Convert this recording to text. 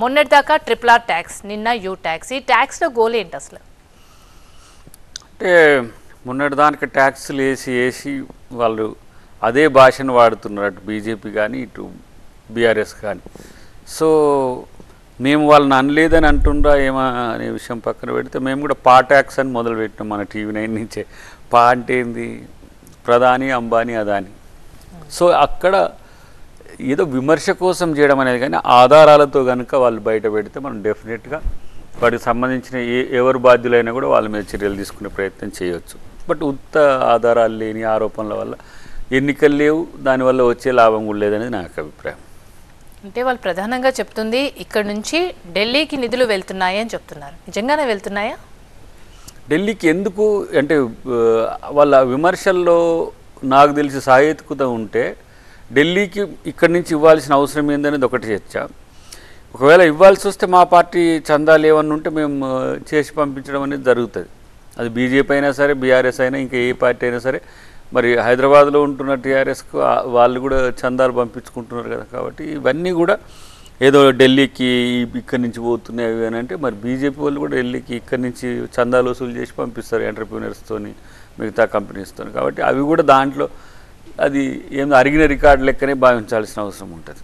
మొన్నటిదాకా RRR tax, నిన్న you tax. ఈ ట్యాక్స్లో గోల్ ఏంటి అసలు? అంటే మొన్నటిదానికి ట్యాక్స్లు వేసి వాళ్ళు అదే భాషను వాడుతున్నారు, అటు బీజేపీ కానీ ఇటు బీఆర్ఎస్ కానీ. సో మేము వాళ్ళని అనలేదని అంటుండ్రా ఏమో అనే విషయం పక్కన పెడితే, మేము కూడా పా ట్యాక్స్ అని మొదలుపెట్టినాం మన TV9 నుంచే. పా అంటే ఏంది? ప్రధాని, అంబానీ, అదాని. సో అక్కడ ఏదో విమర్శ కోసం చేయడం అనేది కానీ ఆధారాలతో కనుక వాళ్ళు బయట పెడితే మనం డెఫినెట్గా వాటికి సంబంధించిన ఎవరు బాధ్యులైనా కూడా వాళ్ళ మీద చర్యలు తీసుకునే ప్రయత్నం చేయవచ్చు. బట్ ఉత్త ఆధారాలు లేని ఆరోపణల వల్ల ఎన్నికలు లేవు, దానివల్ల వచ్చే లాభం కూడా లేదనేది నాకు అభిప్రాయం. అంటే వాళ్ళు ప్రధానంగా చెప్తుంది ఇక్కడ నుంచి ఢిల్లీకి నిధులు వెళ్తున్నాయి అని చెప్తున్నారు. నిజంగానే వెళ్తున్నాయా? ఢిల్లీకి ఎందుకు అంటే వాళ్ళ విమర్శల్లో నాకు తెలిసి సాహేతుకత ఉంటే ఢిల్లీకి ఇక్కడి నుంచి ఇవ్వాల్సిన అవసరం ఏందనేది ఒకటి చర్చ. ఒకవేళ ఇవ్వాల్సి వస్తే మా పార్టీ చందాలు ఏమన్నా ఉంటే మేము చేసి పంపించడం అనేది జరుగుతుంది. అది బీజేపీ అయినా సరే, బీఆర్ఎస్ అయినా, ఇంకా ఏ పార్టీ అయినా సరే. మరి హైదరాబాద్లో ఉంటున్న టీఆర్ఎస్కు వాళ్ళు కూడా చందాలు పంపించుకుంటున్నారు కదా. కాబట్టి ఇవన్నీ కూడా ఏదో ఢిల్లీకి ఇక్కడి నుంచి పోతున్నాయి అని అంటే, మరి బీజేపీ వాళ్ళు కూడా ఢిల్లీకి ఇక్కడి నుంచి చందాలు వసూలు చేసి పంపిస్తారు ఎంటర్‌ప్రెన్యూర్స్తోని, మిగతా కంపెనీస్తో. కాబట్టి అవి కూడా దాంట్లో అది ఏం అరిగిన రికార్డు లెక్కనే భావించాల్సిన అవసరం ఉంటుంది.